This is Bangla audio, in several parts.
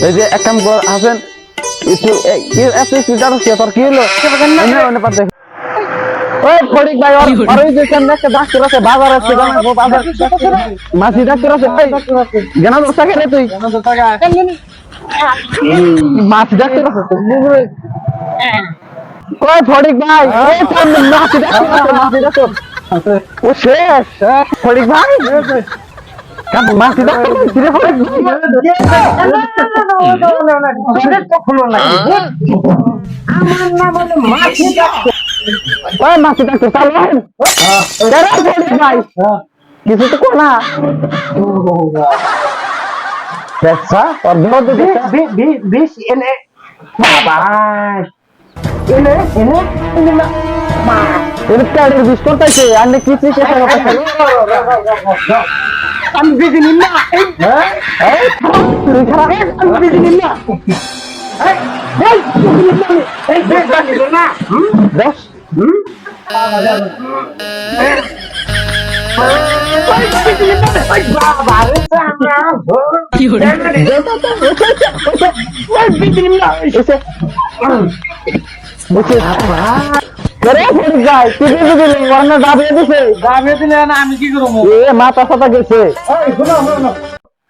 এই যে এক কাম কর আসেন একটু এত স্পিড আর তোর কি হলো এনে পারতে ওই ফড়িক ভাই আর ওই যে সামনে একটা ডাক্তার আছে বাজার আছে জানা গো বাজার মাসি ডাক্তার আছে ভাই জানা তো থাকে রে তুই জানা তো টাকা মাসি ডাক্তার আছে ওই ফড়িক ভাই ওই সামনে মাসি ডাক্তার ও শেষ ফড়িক ভাই কাম মাসি ডাক্তার ফিরে ফড়িক খুলো না আমার নাম হলো মাছি ডাক্তার। ওই মাসি ডাক্তার চালান ভাই কিছু তো কোনা পেশা আর দুধ বিষ এনে বাবা এনে এনে এনে না মা এর কার্ডের বিষ করতেছে আর কি কি চেষ্টা করতেছে আমি বিষ নিন না এই তুই খারাপ আমি বিষ নিন না এই বিষ নিন না দেখ বাবা রে সামনে কি হলো ওই বিষ নিন না এসে বুঝছিস করে ফিরে যাই তুই দিবি ওরনা দাবিয়ে দিলে না আমি কি করব এ মাথা ফাটা গেছে ওই শুনো শুনো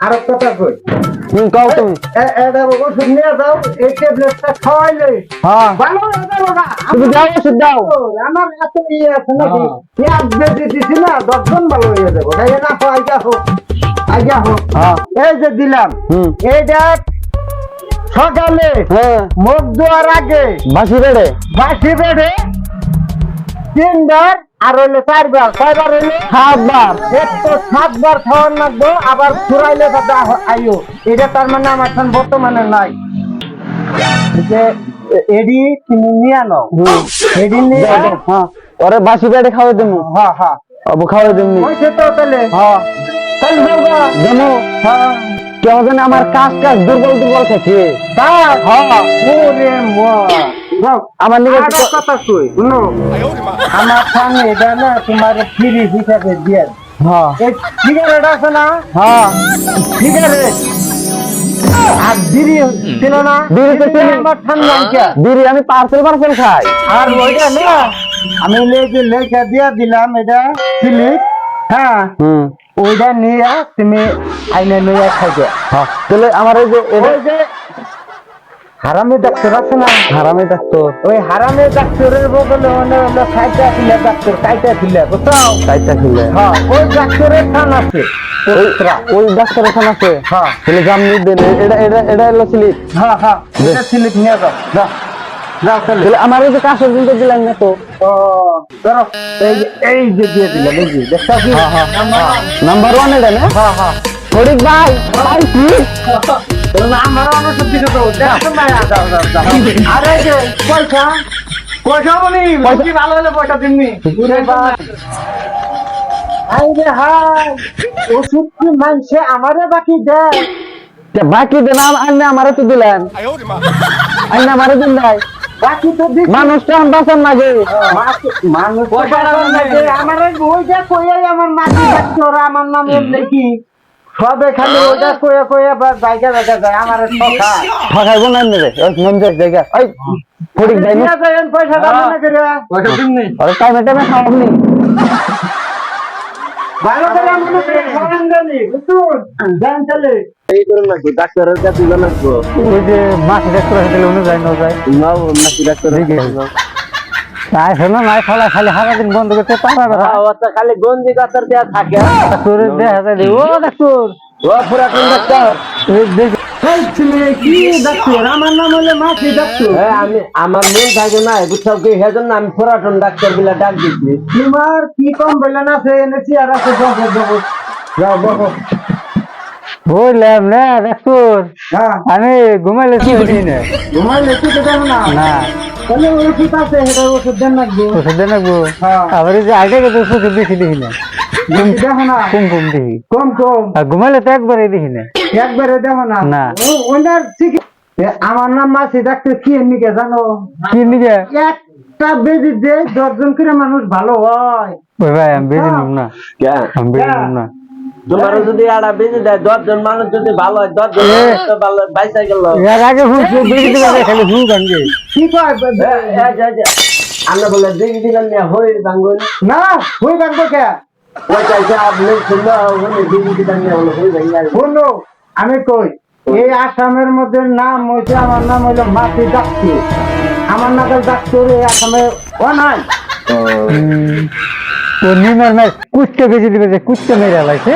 আর কথা কই কও তুমি এটা ওষুধ নিয়ে যাও এই ট্যাবলেটটা খাওয়াইলে হ্যাঁ ভালো হয়ে যাবে না তুমি যাও ওষুধ দাও আমার এত ইয়ে আছে নাকি এক বেশি দিছি না 10 জন ভালো হয়ে যাবে তাই না আইয়া হোক হ্যাঁ এই যে দিলাম এইটা সকালে হ্যাঁ মুখ ধোয়ার আগে বাসি বেড়ে বাসি বেড়ে 3 বার আর হইলে 4 বার কয়বার হইলে 7 বার একটু 7 বার খাওয়ার লাগবে আবার ফুরাইলে কথা আইও এটা তার মানে আমার এখন বর্তমানে নাই যে এডি তুমি নিয়ে নাও এডি নিয়ে হ্যাঁ ওরে বাসি বেড়ে খাওয়াই দেবো হ্যাঁ হ্যাঁ অবু খাওয়াই দেবনি ওইছে তো তাহলে হ্যাঁ তাহলে যাবা জানো হ্যাঁ কেউ জানে আমার কাজ দুর্বল থাকে তার হ্যাঁ ওরে মা যাও আমার নিকে আর কথা কই শুনো আমার সামনে এটা না তোমার ফ্রি হিসাবে দিয়ে হ্যাঁ এই সিগারেট আছে না হ্যাঁ সিগারেট আর বিড়ি ছিল না বিড়ি তো চিনি। আমার ঠান্ডা কে বিড়ি আমি পার্সেল খাই আর ওইটা না আমি লেখা দিয়া দিলাম এটা স্লিপ হ্যাঁ ওইটা নিয়ে তুমি আইনে নিয়ে খাইবে হ্যাঁ তাহলে আমার এই যে ওই যে হারামি ডাক্তার আছে না হারামি ডাক্তার ওই হারামি ডাক্তারের বদলে হলো খাইটা খিলে ডাক্তার খাইটা খিলে বুঝছো কাইটা খিলে হ্যাঁ ওই ডাক্তারের থান আছে ওই ডাক্তার এখানে আছে হ্যাঁ তাহলে জামনি দেন এটা হলো স্লিপ হ্যাঁ হ্যাঁ এটা স্লিপ নিয়ে যাও যাও যাও তাহলে তাহলে আমার এই যে কাশর দিনটা দিলেন না তো ও ধরো এই যে দিয়ে দিলাম এই যে দেখছো কি নাম্বার 1 এটা না হ্যাঁ হ্যাঁ ফরিক ভাই ভাই কি আমার অনেক দিকে তো দেখো না যাও যাও যাও আরে যে পয়সা পয়সা বলি বেশি ভালো হলে পয়সা দিননি আরে হাই ওষুধ কি মানছে আমারে বাকি দেয় বাকি দেন আন্নে আমারে তো দিলেন আন্নে আমারে দিন নাই বাকি তো দিছি মানুষটা বাঁচান লাগে মানুষ আমার ওইটা কইয়াই আমার মাটি থাকতো ওরা আমার নাম দেখি সবে খালি ওইটা কইয়া বা জায়গা যায় আমার ঠকাইবো না রে ওই মন জায়গা ওই ফরিক ভাই না পয়সা দাম না করে পয়সা দিননি আরে টাইমে খাওয়াবনি ভালো করে আমি খাওয়ান জানি বুঝুন জান চলে এই করুন না ডাক্তারের কাছে দিল না তো ওই যে মাছ ডাক্তার আছে উনি যায় না যায় না মাছ ডাক্তার দিকে তাই শোনো নাই খালি হারা দিন বন্ধ করতে পারা না ওটা খালি গন্দি কাতার দেয়া থাকে তোর দেখা যায় ও ডাক্তার ও পুরা কোন ডাক্তার কি ডাক্তার আমার নাম হলো মাছি ডাক্তার আমি আমার মন থাকে না বুঝছাও কি হেজন আমি পুরাতন ডাক্তার গুলা ডাক দিছি তোমার কি কম বললেন আছে এনেছি আর আছে যাও বসো বললাম না ডাক্তার হ্যাঁ আমি ঘুমাইলে কি না ঘুমাইলে কি তো জানো না না তাহলে ওষুধ আছে সেটা ওষুধ দেন লাগবে ওষুধ দেন লাগবো হ্যাঁ আবার এই যে আগে কিন্তু ওষুধ বেশি দেখি না দেখো না কম দেখি কম আর ঘুমাইলে তো একবারে দেখি না একবারে দেখো না না। ওনার ঠিক আমার নাম মাছি ডাক্তার কি এমনিকে জানো কি নিকে একটা বেজি দে 10 জন করে মানুষ ভালো হয় ওই ভাই আমি বেশি নিব না আমি বেশি নিব না তোমার যদি আড়া বেজে দেয় 10 জন মানুষ যদি ভালো হয় 10 জন মানুষ তো ভালো বাইসা গেল এর আগে হুঁসে বেশি দিলে খালি হুঁ গানগে কি কয় আমরা বলে দেখি দিলাম না হই ভাঙ্গন না হুই গানবো কে ওই চাইছে আপনি শুনলো ওখানে দেখি দিলাম না হলো হই ভাঙ্গা শুনো আমি কই এই আসামের মধ্যে নাম হইছে আমার নাম হইলো মাসি ডাক্তার আমার নাকাল ডাক্তার এই আসামে ও নাই ও নিমার নাই কুচকে বেজে দিবে যে কুচকে মেরে লাইছে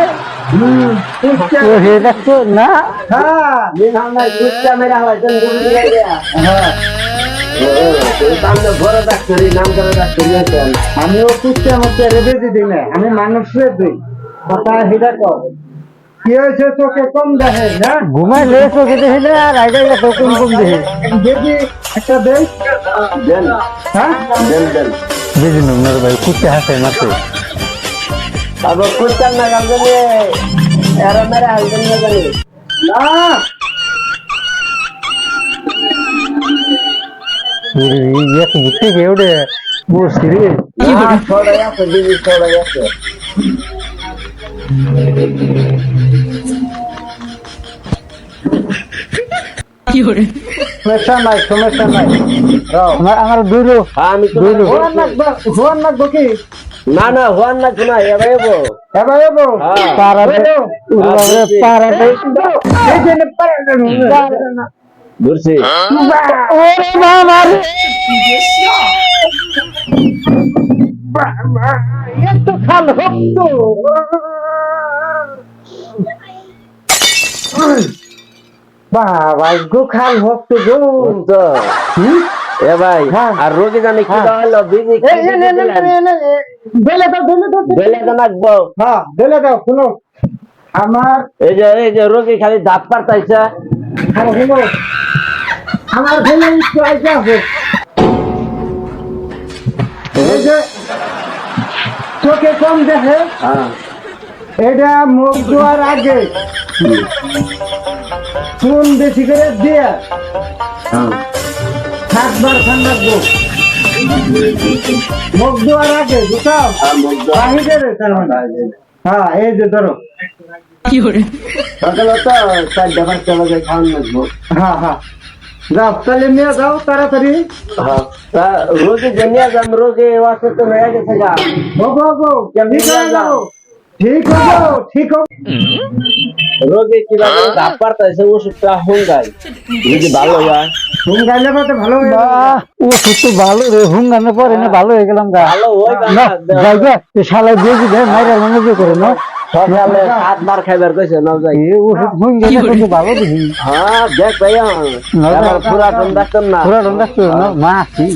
ও হে ডাক্তার না হ্যাঁ নিনাম নাই কুচ্চা মেরা হয় তুমি গুলি দিয়ে গয়া হ্যাঁ সামনে বড় ডাক্তারি নাম করে ডাক্তারি আছেন আমিও কুচকে মধ্যে রেবে দিই না আমি মানুষের দিই কথা হেডা কর কি হয়েছে তোকে কম দেখে না ঘুমাইলে চোখে দেখে না আর আগে তো কম কম দেখে দেখি একটা দেখ দেন হ্যাঁ দেন দেন দেখি নম্বর ভাই কুচকে হাসে মাত্র अब कुछ करना कर देंगे यार मेरे हस्बैंड ने करी না एक बुट्टी के एवढे बसती रे थोड़ा या फिर भी थोड़ा या फिर সমস্যা নাই আমার দুইলো আমি তো হোয়ান লাগবো কি না না হওয়ার না শোনা এবার এবো এবার এবো হ্যাঁ। পারাতে পারাতে এই যে পারাতে বুঝছি ওরে বাবা রে এত খাল হতো বাবা গো খাল হতো গো তো এ ভাই হ্যাঁ। আর রোগী জানি কি হ্যাঁ। হলো বিজি বেলে দাও বেলে তো নাকবো হ্যাঁ বেলে দাও শুনো আমার এই যে রোগী খালি দাঁত পারতাইছে শুনো আমার বেলে একটু আইসা আছে এই যে চোখে কম দেখে হ্যাঁ এটা মুখ ধোয়ার আগে চুন বেশি করে দিয়ে হ্যাঁ 7 বার ঠান্ডা গো মুখ ধোয়ার আগে বুঝাও বাহিরে তার মানে হ্যাঁ এই যে ধরো সকালে তো 4:00 বাজে খাওয়ান লাগবো হ্যাঁ হ্যাঁ যাও তাহলে নিয়ে যাও তাড়াতাড়ি হ্যাঁ তা রোগী জেনিয়া যাম রোগী ওয়াসে তো হয়ে গেছে গা হবো ঠিক হয়ে যাবো ঠিক হবো রোগী কিভাবে দাঁত পারতাইছে ওষুধটা হুঙ্গাই যদি ভালো হয় হুম গাইলে পাতে ভালো হয়ে ও তো ভালো রে হুম গানে পরে না ভালো হয়ে গেলাম গা ভালো হয় না যাইবা এ শালা দিয়ে দে মাইরা মনে করে না সকালে 7 বার খাইবার কইছে না যাই এ ও হুম গানে তো ভালো দিই হ্যাঁ দেখ ভাইয়া পুরা ডাক্তার না পুরা ডাক্তার না মাছি